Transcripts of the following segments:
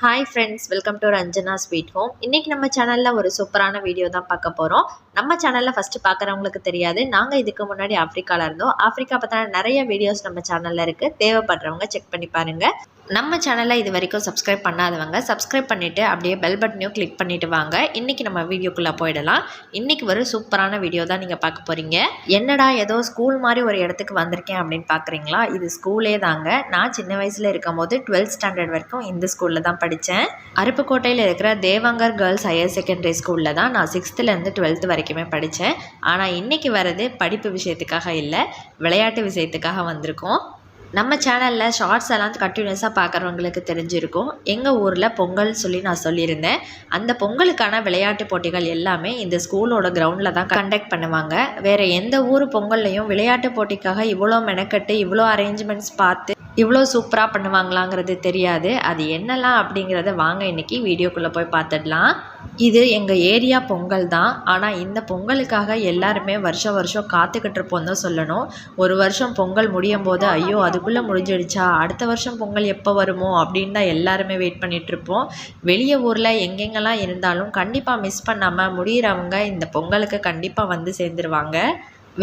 Hi friends, welcome to Ranjana sweet home. இன்றைக்கி நம்ம சேனலில் ஒரு சூப்பரான வீடியோ தான் பார்க்க போகிறோம். நம்ம சேனலில் ஃபஸ்ட்டு பார்க்குறவங்களுக்கு தெரியாது, நாங்கள் இதுக்கு முன்னாடி ஆஃப்ரிக்காவில் இருந்தோம். ஆஃப்ரிக்கா பற்றின நிறைய வீடியோஸ் நம்ம சேனலில் இருக்குது. தேவைப்படுறவங்க செக் பண்ணி பாருங்கள். நம்ம சேனலில் இது வரைக்கும் சப்ஸ்கிரைப் பண்ணாதவங்க சப்ஸ்கிரைப் பண்ணிவிட்டு அப்படியே பெல் பட்டனையும் கிளிக் பண்ணிவிட்டு வாங்க. இன்றைக்கி நம்ம வீடியோக்குள்ளே போயிடலாம். இன்றைக்கி ஒரு சூப்பரான வீடியோ தான் நீங்கள் பார்க்க போகிறீங்க. என்னடா ஏதோ ஸ்கூல் மாதிரி ஒரு இடத்துக்கு வந்திருக்கேன் அப்படின்னு பார்க்குறீங்களா? இது ஸ்கூலே தாங்க. நான் சின்ன வயசில் இருக்கும் போது 12th ஸ்டாண்டர்ட் வரைக்கும் இந்த ஸ்கூலில் தான் படித்தேன். அருப்புக்கோட்டையில் இருக்கிற தேவாங்கர் கேர்ள்ஸ் ஹையர் செகண்டரி ஸ்கூலில் தான் நான் 6th-லேருந்து 12th வரைக்குமே படித்தேன். ஆனால் இன்றைக்கி வர்றது படிப்பு விஷயத்துக்காக இல்லை, விளையாட்டு விஷயத்துக்காக வந்திருக்கோம். நம்ம சேனலில் ஷார்ட்ஸ் எல்லாம் கண்டினியூஸாக பார்க்குறவங்களுக்கு தெரிஞ்சிருக்கும். எங்கள் ஊரில் பொங்கல் சொல்லி நான் சொல்லியிருந்தேன். அந்த பொங்கலுக்கான விளையாட்டு போட்டிகள் எல்லாமே இந்த ஸ்கூலோட கிரவுண்டில் தான் கண்டக்ட் பண்ணுவாங்க. வேறு எந்த ஊர் பொங்கல்லையும் விளையாட்டு போட்டிக்காக இவ்வளோ மெனக்கட்டு இவ்வளோ அரேஞ்ச்மெண்ட்ஸ் பார்த்து இவ்வளோ சூப்பராக பண்ணுவாங்களாங்கிறது தெரியாது. அது என்னலாம் அப்படிங்கிறத வாங்க இன்றைக்கி வீடியோக்குள்ளே போய் பார்த்துடலாம். இது எங்கள் ஏரியா பொங்கல் தான். ஆனால் இந்த பொங்கலுக்காக எல்லாருமே வருஷம் காத்துக்கிட்டு இருப்போம் தான் சொல்லணும். ஒரு வருஷம் பொங்கல் முடியும் போது ஐயோ அதுக்குள்ளே முடிஞ்சிடுச்சா, அடுத்த வருஷம் பொங்கல் எப்போ வருமோ அப்படின்னு தான் எல்லாருமே வெயிட் பண்ணிகிட்ருப்போம். வெளியே ஊரில் எங்கெங்கெல்லாம் இருந்தாலும் கண்டிப்பாக மிஸ் பண்ணாமல் முடிகிறவங்க இந்த பொங்கலுக்கு கண்டிப்பாக வந்து சேர்ந்துருவாங்க.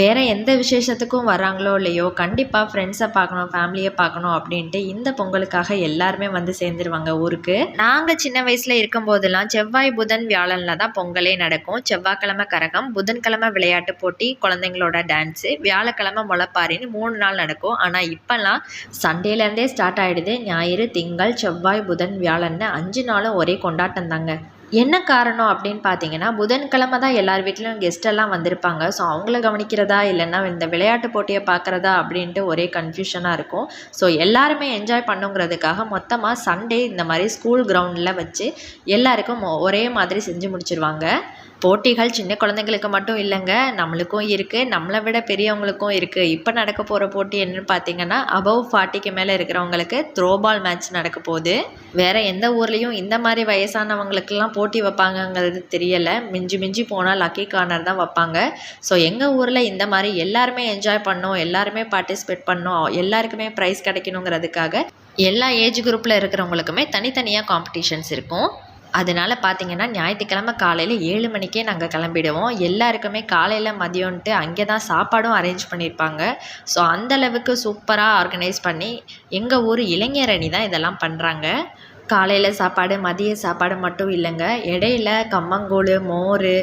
வேறு எந்த விசேஷத்துக்கும் வராங்களோ இல்லையோ, கண்டிப்பாக ஃப்ரெண்ட்ஸை பார்க்கணும், ஃபேமிலியை பார்க்கணும் அப்படின்ட்டு இந்த பொங்கலுக்காக எல்லாருமே வந்து சேர்ந்துருவாங்க ஊருக்கு. நாங்கள் சின்ன வயசில் இருக்கும்போதெல்லாம் செவ்வாய் புதன் வியாழனில் தான் பொங்கலே நடக்கும். செவ்வாய்க்கிழமை கரகம், புதன்கிழமை விளையாட்டு போட்டி, குழந்தைங்களோட டான்ஸு, வியாழக்கிழமை முளைப்பாரின்னு 3 நாள் நடக்கும். ஆனால் இப்போல்லாம் சண்டேலேருந்தே ஸ்டார்ட் ஆகிடுது. ஞாயிறு, திங்கள், செவ்வாய், புதன், வியாழன்னு 5 நாளும் ஒரே கொண்டாட்டம் தாங்க. என்ன காரணம் அப்படின்னு பார்த்தீங்கன்னா, புதன்கிழமை தான் எல்லார் வீட்லேயும் கெஸ்டெல்லாம் வந்திருப்பாங்க. ஸோ அவங்கள கவனிக்கிறதா இல்லைன்னா இந்த விளையாட்டு போட்டியை பார்க்குறதா அப்படின்ட்டு ஒரே கன்ஃபியூஷனாக இருக்கும். ஸோ எல்லாருமே என்ஜாய் பண்ணுங்கிறதுக்காக மொத்தமாக சண்டே இந்த மாதிரி ஸ்கூல் கிரவுண்டில் வச்சு எல்லாருக்கும் ஒரே மாதிரி செஞ்சு முடிச்சிருவாங்க. போட்டிகள் சின்ன குழந்தைங்களுக்கு மட்டும் இல்லைங்க, நம்மளுக்கும் இருக்குது, நம்மளை விட பெரியவங்களுக்கும் இருக்குது. இப்போ நடக்க போகிற போட்டி என்னென்னு பார்த்தீங்கன்னா, அபவ் 40க்கு மேலே இருக்கிறவங்களுக்கு த்ரோபால் மேட்ச் நடக்க போகுது. வேறு எந்த ஊர்லேயும் இந்த மாதிரி வயசானவங்களுக்கெல்லாம் போட்டி வைப்பாங்கங்கிறது தெரியலை. மிஞ்சி போனால் லக்கி கார்னர் தான் வைப்பாங்க. ஸோ எங்கள் ஊரில் இந்த மாதிரி எல்லாருமே என்ஜாய் பண்ணோம், எல்லாருமே பார்ட்டிசிபேட் பண்ணோம், எல்லாருக்குமே ப்ரைஸ் கிடைக்கணுங்கிறதுக்காக எல்லா ஏஜ் குரூப்பில் இருக்கிறவங்களுக்குமே தனித்தனியாக காம்படிஷன்ஸ் இருக்கும். அதனால் பார்த்திங்கன்னா ஞாயிற்றுக்கிழமை காலையில் 7 மணிக்கே நாங்கள் கிளம்பிடுவோம். எல்லாருக்குமே காலையில் மதியம்ன்ட்டு அங்கே தான் சாப்பாடும் அரேஞ்ச் பண்ணியிருப்பாங்க. ஸோ அந்தளவுக்கு சூப்பராக ஆர்கனைஸ் பண்ணி எங்கள் ஊர் இளைஞர் அணி தான் இதெல்லாம் பண்ணுறாங்க. காலையில் சாப்பாடு, மதிய சாப்பாடு மட்டும் இல்லைங்க, இடையில கம்மங்கூழ், மோர்,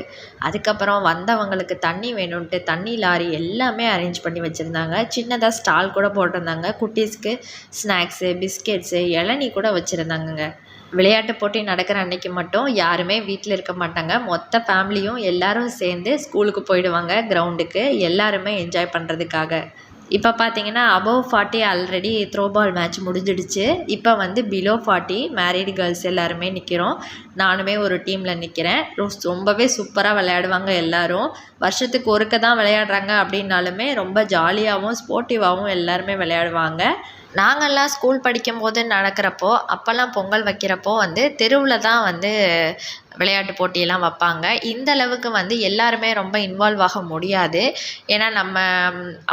அதுக்கப்புறம் வந்தவங்களுக்கு தண்ணி வேணும்ன்ட்டு தண்ணி லாரி எல்லாமே அரேஞ்ச் பண்ணி வச்சுருந்தாங்க. சின்னதாக ஸ்டால் கூட போட்டிருந்தாங்க. குட்டீஸ்க்கு ஸ்நாக்ஸு, பிஸ்கெட்ஸு, இளநீ கூட வச்சுருந்தாங்கங்க. விளையாட்டு போட்டி நடக்கிற அன்றைக்கி மட்டும் யாருமே வீட்டில் இருக்க மாட்டாங்க. மொத்த ஃபேமிலியும் எல்லோரும் சேர்ந்து ஸ்கூலுக்கு போயிடுவாங்க கிரவுண்டுக்கு, எல்லாருமே என்ஜாய் பண்ணுறதுக்காக. இப்போ பார்த்தீங்கன்னா அபவ் 40 ஆல்ரெடி த்ரோபால் மேட்ச் முடிஞ்சிடுச்சு. இப்போ வந்து பிலோ 40 மேரீடு கேர்ள்ஸ் எல்லாருமே நிற்கிறோம். நானுமே ஒரு டீமில் நிற்கிறேன். ரொம்பவே சூப்பராக விளையாடுவாங்க எல்லோரும். வருஷத்துக்கு ஒருக்க தான் விளையாடுறாங்க அப்படின்னாலுமே ரொம்ப ஜாலியாகவும் ஸ்போர்ட்டிவாகவும் எல்லாருமே விளையாடுவாங்க. நாங்கள்லாம் ஸ்கூல் படிக்கும்போது நடக்கிறப்போ, அப்போல்லாம் பொங்கல் வைக்கிறப்போ வந்து தெருவில் தான் வந்து விளையாட்டு போட்டியெல்லாம் வைப்பாங்க. இந்த அளவுக்கு வந்து எல்லாருமே ரொம்ப இன்வால்வ் ஆக முடியாது. ஏன்னா நம்ம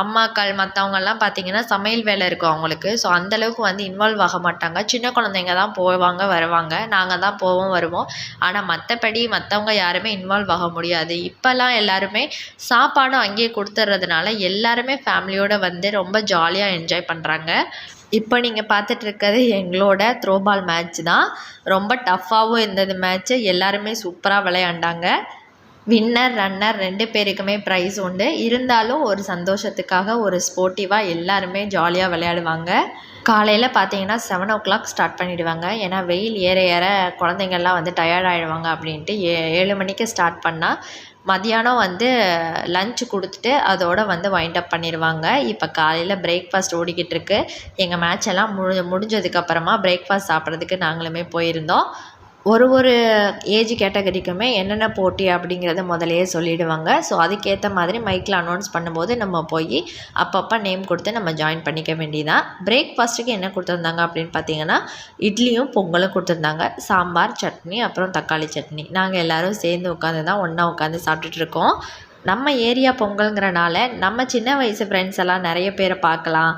அம்மாக்கள் மற்றவங்கெல்லாம் பார்த்திங்கன்னா சமையல் வேலை இருக்கும் அவங்களுக்கு. ஸோ அந்தளவுக்கு வந்து இன்வால்வ் ஆக மாட்டாங்க. சின்ன குழந்தைங்க தான் போவாங்க வருவாங்க, நாங்கள் தான் போவோம் வருவோம். ஆனால் மற்றபடி மற்றவங்க யாருமே இன்வால்வ் ஆக முடியாது. இப்போல்லாம் எல்லாருமே சாப்பாடும் அங்கேயே கொடுத்துட்றதுனால எல்லாருமே ஃபேமிலியோடு வந்து ரொம்ப ஜாலியாக என்ஜாய் பண்ணுறாங்க. இப்போ நீங்கள் பார்த்துட்டு இருக்கிறது எங்களோட த்ரோபால் மேட்ச் தான். ரொம்ப டஃப்பாகவும் இருந்தது மேட்ச்சு. எல்லாருமே சூப்பராக விளையாண்டாங்க. வின்னர் ரன்னர் 2 பேருக்குமே ப்ரைஸ் உண்டு. இருந்தாலும் ஒரு சந்தோஷத்துக்காக ஒரு ஸ்போர்ட்டிவாக எல்லாருமே ஜாலியாக விளையாடுவாங்க. காலையில் பார்த்தீங்கன்னா 7 o'clock ஸ்டார்ட் பண்ணிவிடுவாங்க. ஏன்னா வெயில் ஏற ஏற குழந்தைங்கள்லாம் வந்து டயர்ட் ஆகிடுவாங்க அப்படின்ட்டு 7 மணிக்கு ஸ்டார்ட் பண்ணால் மதியானம் வந்து லஞ்ச் கொடுத்துட்டு அதோடு வந்து வைண்ட் அப் பண்ணிடுவாங்க. இப்போ காலையில் பிரேக்ஃபாஸ்ட் ஓடிக்கிட்டு இருக்கு. எங்கள் மேட்ச் எல்லாம் முடிஞ்சதுக்கப்புறமா பிரேக்ஃபாஸ்ட் சாப்பிட்றதுக்கு நாங்களுமே போயிருந்தோம். ஒரு ஏஜ் கேட்டகரிக்குமே என்னென்ன போட்டி அப்படிங்கிறத முதலையே சொல்லிவிடுவாங்க. ஸோ அதுக்கேற்ற மாதிரி மைக்கில் அனௌன்ஸ் பண்ணும்போது நம்ம போய் அப்பப்போ நேம் கொடுத்து நம்ம ஜாயின் பண்ணிக்க வேண்டியதான். பிரேக்ஃபாஸ்ட்டுக்கு என்ன கொடுத்துருந்தாங்க அப்படின்னு பார்த்தீங்கன்னா, இட்லியும் பொங்கலும் கொடுத்துருந்தாங்க. சாம்பார், சட்னி, அப்புறம் தக்காளி சட்னி. நாங்கள் எல்லோரும் சேர்ந்து உட்காந்து தான் ஒன்றா உட்காந்து சாப்பிட்டுட்ருக்கோம். நம்ம ஏரியா பொங்கல்ங்கிறனால நம்ம சின்ன வயசு ஃப்ரெண்ட்ஸ் எல்லாம் நிறைய பேரை பார்க்கலாம்.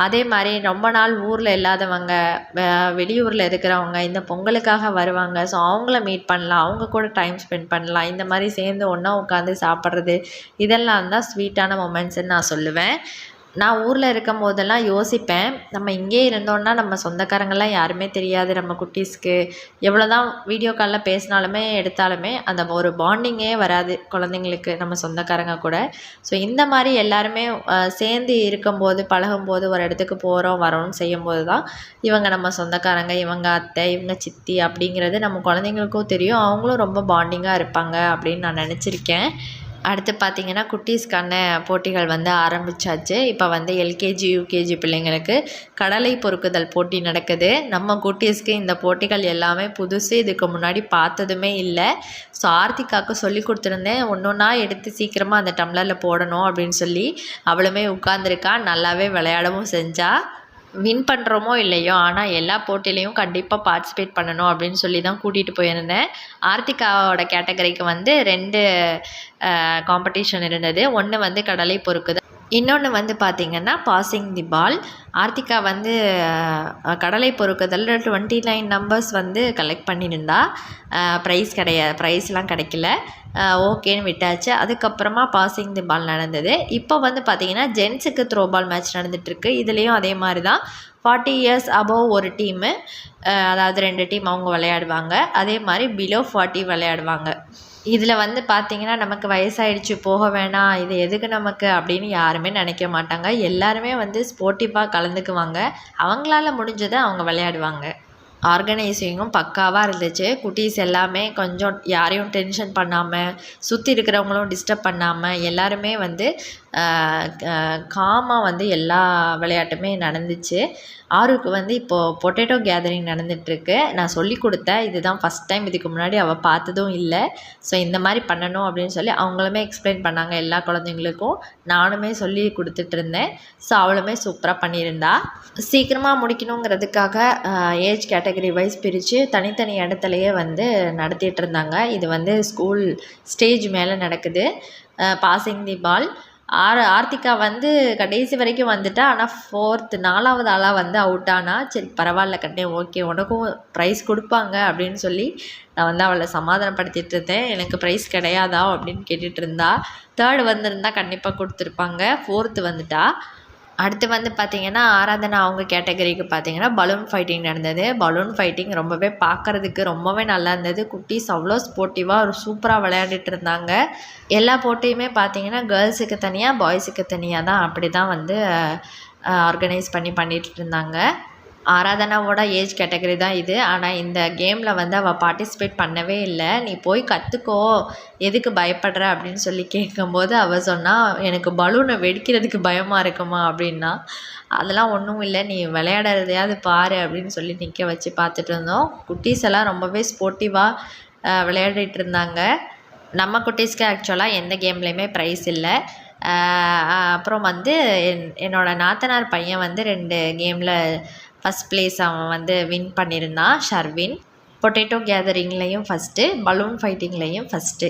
அதே மாதிரி ரொம்ப நாள் ஊரில் இல்லாதவங்க வெளியூரில் இருக்கிறவங்க இந்த பொங்கலுக்காக வருவாங்க. ஸோ அவங்கள மீட் பண்ணலாம், அவங்க கூட டைம் ஸ்பெண்ட் பண்ணலாம். இந்த மாதிரி சேர்ந்து ஒன்றா உட்காந்து சாப்பிட்றது இதெல்லாம் தான் ஸ்வீட்டான மொமெண்ட்ஸ்ன்னு நான் சொல்லுவேன். நான் ஊரில் இருக்கும் போதெல்லாம் யோசிப்பேன், நம்ம இங்கேயே இருந்தோன்னா நம்ம சொந்தக்காரங்கள்லாம் யாருமே தெரியாது நம்ம குட்டீஸ்க்கு. எவ்வளோ தான் வீடியோ காலில் பேசினாலுமே எடுத்தாலுமே அந்த ஒரு பாண்டிங்கே வராது குழந்தைங்களுக்கு நம்ம சொந்தக்காரங்க கூட. ஸோ இந்த மாதிரி எல்லாருமே சேர்ந்து இருக்கும்போது பழகும்போது ஒரு இடத்துக்கு போகிறோம் வரோன்னு செய்யும்போது தான் இவங்க நம்ம சொந்தக்காரங்க, இவங்க அத்தை, இவங்க சித்தி அப்படிங்கிறது நம்ம குழந்தைங்களுக்கும் தெரியும். அவங்களும் ரொம்ப பாண்டிங்காக இருப்பாங்க அப்படின்னு நான் நினச்சிருக்கேன். அடுத்து பார்த்திங்கன்னா குட்டீஸ்க்கான போட்டிகள் வந்து ஆரம்பித்தாச்சு. இப்போ வந்து எல்கேஜி யூகேஜி பிள்ளைங்களுக்கு கடலை பொறுக்குதல் போட்டி நடக்குது. நம்ம குட்டீஸ்க்கு இந்த போட்டிகள் எல்லாமே புதுசு, இதுக்கு முன்னாடி பார்த்ததுமே இல்லை. ஸோ ஆர்த்திகாவுக்கு சொல்லி கொடுத்துருந்தேன், ஒன்று ஒன்றா எடுத்து சீக்கிரமாக அந்த டம்ளரில் போடணும் அப்படின்னு சொல்லி. அவளுமே உட்காந்துருக்கா, நல்லாவே விளையாடவும் செஞ்சா. வின் பண்ணுறோமோ இல்லையோ ஆனால் எல்லா போட்டிலையும் கண்டிப்பாக பார்ட்டிசிபேட் பண்ணணும் அப்படின்னு சொல்லி தான் கூட்டிகிட்டு போயிருந்தேன். ஆர்த்திகாவோட கேட்டகரிக்கு வந்து 2 காம்படிஷன் இருந்தது. ஒன்று வந்து கடலை பொறுக்குதல், இன்னொன்று வந்து பார்த்திங்கன்னா பாசிங் தி பால். ஆர்த்திகா வந்து கடலை பொறுக்குதல் 29 நம்பர்ஸ் வந்து கலெக்ட் பண்ணியிருந்தா. ப்ரைஸ்லாம் கிடைக்கல, ஓகேன்னு விட்டாச்சு. அதுக்கப்புறமா பாசிங் தி பால் நடந்தது. இப்போ வந்து பார்த்திங்கன்னா ஜென்ஸுக்கு த்ரோ பால் மேட்ச் நடந்துகிட்ருக்கு. இதுலேயும் அதே மாதிரி தான் 40 இயர்ஸ் அபவ் ஒரு டீமு, அதாவது 2 டீம் அவங்க விளையாடுவாங்க. அதே மாதிரி பிலோ 40 விளையாடுவாங்க. இதில் வந்து பார்த்திங்கன்னா நமக்கு வயசாகிடுச்சு போக வேணாம், இது எதுக்கு நமக்கு அப்படின்னு யாருமே நினைக்க மாட்டாங்க. எல்லாருமே வந்து ஸ்போர்ட்டிவாக கலந்துக்குவாங்க. அவங்களால முடிஞ்சதை அவங்க விளையாடுவாங்க. ஆர்கனைசிங்கும் பக்காவாக இருந்துச்சு. குட்டீஸ் எல்லாமே கொஞ்சம் யாரையும் டென்ஷன் பண்ணாமல், சுற்றி இருக்கிறவங்களும் டிஸ்டர்ப் பண்ணாமல் எல்லாருமே வந்து காமாக வந்து எல்லா விளையாட்டுமே நடந்துச்சு. ஆருக்கு வந்து இப்போது பொட்டேட்டோ கேதரிங் நடந்துகிட்ருக்கு. நான் சொல்லி கொடுத்தேன், இதுதான் ஃபஸ்ட் டைம், இதுக்கு முன்னாடி அவள் பார்த்ததும் இல்லை. ஸோ இந்த மாதிரி பண்ணணும் அப்படின்னு சொல்லி அவங்களுமே எக்ஸ்பிளைன் பண்ணாங்க எல்லா குழந்தைங்களுக்கும். நானுமே சொல்லி கொடுத்துட்ருந்தேன். ஸோ அவளுமே சூப்பராக பண்ணியிருந்தா. சீக்கிரமாக முடிக்கணுங்கிறதுக்காக ஏஜ் கேட்டகரி வைஸ் பிரித்து தனித்தனி இடத்துலையே வந்து நடத்திட்டு இருந்தாங்க. இது வந்து ஸ்கூல் ஸ்டேஜ் மேலே நடக்குது. பாசிங் தி பால். ஆர்த்திகா வந்து கடைசி வரைக்கும் வந்துட்டா. ஆனால் 4வது ஆளாக வந்து அவுட் ஆனா. சரி பரவாயில்ல கண்ணே, ஓகே உனக்கும் ப்ரைஸ் கொடுப்பாங்க அப்படின்னு சொல்லி நான் வந்து அவளை சமாதானப்படுத்திட்டு இருந்தேன். எனக்கு ப்ரைஸ் கிடையாதா அப்படின்னு கேட்டுட்டு இருந்தா. 3rd வந்திருந்தா கண்டிப்பாக கொடுத்துருப்பாங்க. 4th வந்துட்டா. அடுத்து வந்து பார்த்திங்கன்னா ஆராதனா அவங்க கேட்டகரிக்கு பார்த்திங்கன்னா பலூன் ஃபைட்டிங் நடந்தது. பலூன் ஃபைட்டிங் ரொம்பவே பார்க்குறதுக்கு ரொம்பவே நல்லா இருந்தது. குட்டீஸ் அவ்வளோ ஸ்போர்ட்டிவாக ஒரு சூப்பராக விளையாடிட்டு இருந்தாங்க. எல்லா போட்டியுமே பார்த்திங்கன்னா கேர்ள்ஸுக்கு தனியாக பாய்ஸுக்கு தனியாக தான் அப்படி தான் வந்து ஆர்கனைஸ் பண்ணிட்டு இருந்தாங்க. ஆராதனாவோட ஏஜ் கேட்டகரி தான் இது. ஆனால் இந்த கேமில் வந்து அவள் பார்ட்டிசிபேட் பண்ணவே இல்லை. நீ போய் கற்றுக்கோ, எதுக்கு பயப்படுற அப்படின்னு சொல்லி கேட்கும்போது அவள் சொன்னால், எனக்கு பலூனை வெடிக்கிறதுக்கு பயமாக இருக்குமா அப்படின்னா. அதெல்லாம் ஒன்றும் இல்லை, நீ விளையாடுறதையாவது பாரு அப்படின்னு சொல்லி நிற்க வச்சு பார்த்துட்டு இருந்தோம். குட்டீஸ் எல்லாம் ரொம்பவே ஸ்போர்ட்டிவாக விளையாடிட்டு இருந்தாங்க. நம்ம குட்டீஸ்க்கு ஆக்சுவலாக எந்த கேம்லேயுமே ப்ரைஸ் இல்லை. அப்புறம் வந்து என்னோடய நாத்தனார் பையன் வந்து 2 கேமில் ஃபஸ்ட் ப்ளேஸ் அவன் வந்து வின் பண்ணியிருந்தான். ஷர்வின் பொட்டேட்டோ கேதரிங்லேயும் ஃபஸ்ட்டு, பலூன் ஃபைட்டிங்லேயும் ஃபஸ்ட்டு.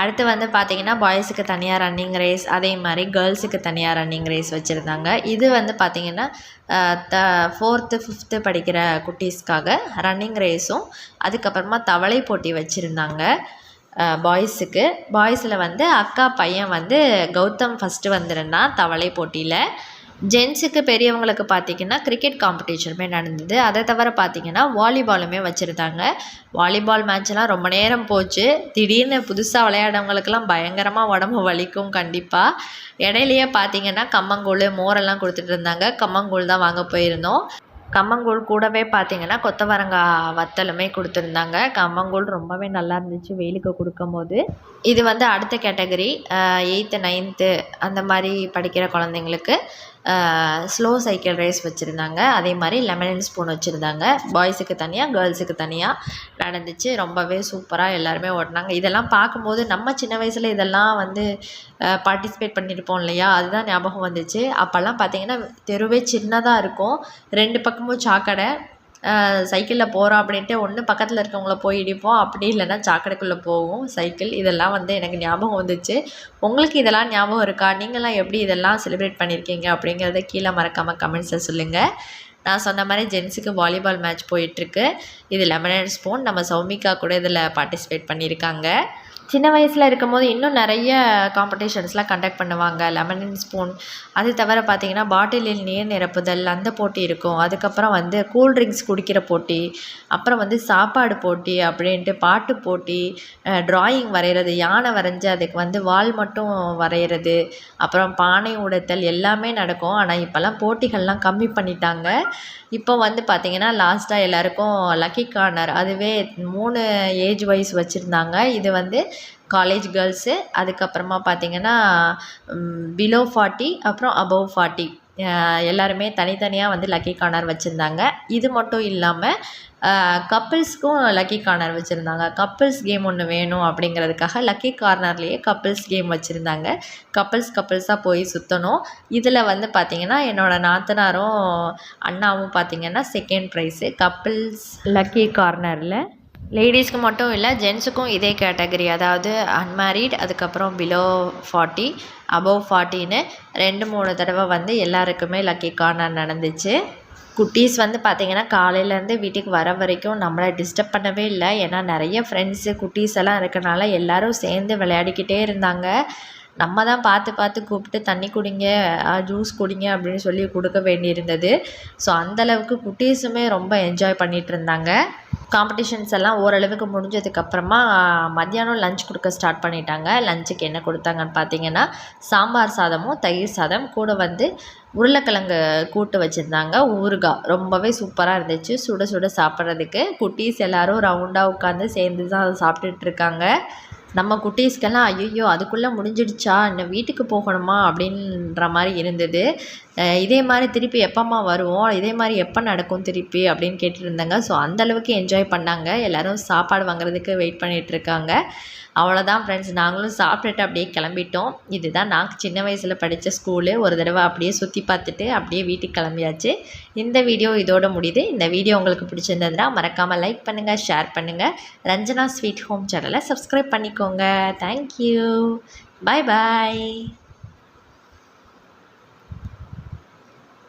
அடுத்து வந்து பார்த்திங்கன்னா பாய்ஸுக்கு தனியாக ரன்னிங் ரேஸ், அதே மாதிரி கேர்ள்ஸுக்கு தனியாக ரன்னிங் ரேஸ் வச்சுருந்தாங்க. இது வந்து பார்த்திங்கன்னா 4th 5th படிக்கிற குட்டீஸ்க்காக ரன்னிங் ரேஸும் அதுக்கப்புறமா தவளை போட்டி வச்சுருந்தாங்க. பாய்ஸுக்கு பாய்ஸில் வந்து அக்கா பையன் வந்து கௌதம் ஃபஸ்ட்டு வந்திருந்தான் தவளை போட்டியில். ஜென்ஸுக்கு பெரியவங்களுக்கு பார்த்திங்கன்னா கிரிக்கெட் காம்படிஷனுமே நடந்தது. அதை தவிர பார்த்திங்கன்னா வாலிபாலுமே வச்சுருந்தாங்க. வாலிபால் மேட்ச்லாம் ரொம்ப நேரம் போச்சு. திடீர்னு புதுசாக விளையாடவங்களுக்கெல்லாம் பயங்கரமாக உடம்பு வலிக்கும் கண்டிப்பாக. இடையிலையே பார்த்திங்கன்னா கம்மங்கூழ் மோரெல்லாம் கொடுத்துட்டு இருந்தாங்க. கம்மங்கூழ் தான் வாங்க போயிருந்தோம். கம்மங்கூழ் கூடவே பார்த்திங்கன்னா கொத்தவரங்காய் வத்தலுமே கொடுத்துருந்தாங்க. கம்மங்கூழ் ரொம்பவே நல்லா இருந்துச்சு வெயிலுக்கு கொடுக்கும்போது. இது வந்து அடுத்த கேட்டகரி 8th 9th அந்த மாதிரி படிக்கிற குழந்தைங்களுக்கு ஸ்லோ சைக்கிள் ரேஸ் வச்சுருந்தாங்க. அதே மாதிரி லெமன் அண்ட் ஸ்பூன் வச்சுருந்தாங்க. பாய்ஸுக்கு தனியாக கேர்ள்ஸுக்கு தனியாக நடந்துச்சு. ரொம்பவே சூப்பராக எல்லாருமே ஓட்டினாங்க. இதெல்லாம் பார்க்கும்போது நம்ம சின்ன வயசில் இதெல்லாம் வந்து பார்ட்டிசிபேட் பண்ணியிருப்போம் இல்லையா, அதுதான் ஞாபகம் வந்துச்சு. அப்போல்லாம் பார்த்திங்கன்னா தெருவே சின்னதாக இருக்கும். 2 பக்கமும் சாக்கடை, சைக்கிளில் போகிறோம் அப்படின்ட்டு ஒன்று பக்கத்தில் இருக்கவங்கள போய் இடிப்போம், அப்படி இல்லைன்னா சாக்கடைக்குள்ளே போகும் சைக்கிள். இதெல்லாம் வந்து எனக்கு ஞாபகம் வந்துச்சு. உங்களுக்கு இதெல்லாம் ஞாபகம் இருக்கா? நீங்களாம் எப்படி இதெல்லாம் செலிப்ரேட் பண்ணியிருக்கீங்க அப்படிங்கிறத கீழே மறக்காமல் கமெண்ட்ஸில் சொல்லுங்கள். நான் சொன்ன மாதிரி ஜென்ஸுக்கு வாலிபால் மேட்ச் போயிட்டுருக்கு. இது லெமனட் ஸ்பூன். நம்ம சௌமிகா கூட இதில் பார்ட்டிசிபேட் பண்ணியிருக்காங்க. சின்ன வயசில் இருக்கும்போது இன்னும் நிறைய காம்படிஷன்ஸ்லாம் கண்டக்ட் பண்ணுவாங்க. லெமன் அண்ட் ஸ்பூன், அது தவிர பார்த்திங்கன்னா பாட்டிலில் நீர் நிரப்புதல் அந்த போட்டி இருக்கும். அதுக்கப்புறம் வந்து கூல்ட்ரிங்க்ஸ் குடிக்கிற போட்டி, அப்புறம் வந்து சாப்பாடு போட்டி அப்படின்ட்டு பாட்டு போட்டி, ட்ராயிங் வரைகிறது, யானை வரைஞ்சி அதுக்கு வந்து வால் மட்டும் வரைகிறது, அப்புறம் பானை உடைத்தல் எல்லாமே நடக்கும். ஆனால் இப்போல்லாம் போட்டிகள்லாம் கம்மி பண்ணிட்டாங்க. இப்போ வந்து பார்த்திங்கன்னா லாஸ்ட்டாக எல்லாேருக்கும் லக்கி கார்னர், அதுவே 3 ஏஜ் வைஸ் வச்சுருந்தாங்க. இது வந்து காலேஜ் கேர்ள்ஸு, அதுக்கப்புறமா பார்த்திங்கன்னா பிலோ 40, அப்புறம் அபவ் 40 எல்லாருமே தனித்தனியாக வந்து லக்கி கார்னர் வச்சுருந்தாங்க. இது மட்டும் இல்லாமல் கப்பிள்ஸ்க்கும் லக்கி கார்னர் வச்சுருந்தாங்க. கப்பிள்ஸ் கேம் ஒன்று வேணும் அப்படிங்கிறதுக்காக லக்கி கார்னர்லேயே கப்பிள்ஸ் கேம் வச்சுருந்தாங்க. கப்பிள்ஸாக போய் சுற்றணும். இதில் வந்து பார்த்திங்கன்னா என்னோடய நாத்தனாரும் அண்ணாவும் பார்த்திங்கன்னா செகண்ட் ப்ரைஸு கப்பிள்ஸ் லக்கி கார்னரில். லேடிஸ்க்கு மட்டும் இல்லை, ஜென்ஸுக்கும் இதே கேட்டகரி, அதாவது அன்மேரிட், அதுக்கப்புறம் பிலோ 40, அபவ் 40ன்னு 2-3 தடவை வந்து எல்லாருக்குமே லக்கி கார்னர் நடந்துச்சு. குட்டீஸ் வந்து பார்த்திங்கன்னா காலையிலேருந்து வீட்டுக்கு வர வரைக்கும் நம்மளை டிஸ்டர்ப் பண்ணவே இல்லை. ஏன்னா நிறைய ஃப்ரெண்ட்ஸு குட்டீஸ் எல்லாம் இருக்கனால எல்லோரும் சேர்ந்து விளையாடிக்கிட்டே இருந்தாங்க. நம்ம தான் பார்த்து கூப்பிட்டு தண்ணி குடிங்க, ஜூஸ் குடிங்க அப்படின்னு சொல்லி கொடுக்க வேண்டியிருந்தது. ஸோ அந்தளவுக்கு குட்டீஸுமே ரொம்ப என்ஜாய் பண்ணிகிட்டு இருந்தாங்க. காம்படிஷன்ஸ் எல்லாம் ஓரளவுக்கு முடிஞ்சதுக்கப்புறமா மத்தியானம் லஞ்ச் கொடுக்க ஸ்டார்ட் பண்ணிட்டாங்க. லஞ்சுக்கு என்ன கொடுத்தாங்கன்னு பார்த்தீங்கன்னா சாம்பார் சாதமும் தயிர் சாதம், கூட வந்து உருளைக்கிழங்கு கூட்டு வச்சுருந்தாங்க, ஊறுகாய். ரொம்பவே சூப்பராக இருந்துச்சு சுட சுட சாப்பிட்றதுக்கு. குட்டீஸ் எல்லோரும் ரவுண்டாக உட்காந்து சேர்ந்து தான் அதை சாப்பிட்டுட்ருக்காங்க. நம்ம குட்டீஸ்க்கெல்லாம் ஐயோ அதுக்குள்ளே முடிஞ்சிடுச்சா, இன்னும் வீட்டுக்கு போகணுமா அப்படின்ற மாதிரி இருந்தது. இதே மாதிரி திருப்பி எப்போம்மா வருவோம், இதே மாதிரி எப்போ நடக்கும் திருப்பி அப்படின்னு கேட்டுட்டு இருந்தாங்க. ஸோ அந்தளவுக்கு என்ஜாய் பண்ணாங்க. எல்லோரும் சாப்பாடு வாங்குறதுக்கு வெயிட் பண்ணிகிட்ருக்காங்க. அவ்வளோதான் ஃப்ரெண்ட்ஸ், நாங்களும் சாப்பிட்டுட்டு அப்படியே கிளம்பிட்டோம். இதுதான் நான் சின்ன வயசில் படித்த ஸ்கூலு. ஒரு தடவை அப்படியே சுற்றி பார்த்துட்டு அப்படியே வீட்டுக்கு கிளம்பியாச்சு. இந்த வீடியோ இதோட முடியுது. இந்த வீடியோ உங்களுக்கு பிடிச்சிருந்ததுன்னா மறக்காமல் லைக் பண்ணுங்கள், ஷேர் பண்ணுங்கள். ரஞ்சனா ஸ்வீட் ஹோம் சேனலை சப்ஸ்கிரைப் பண்ணிக்கோங்க. தேங்க்யூ. பாய் பாய்.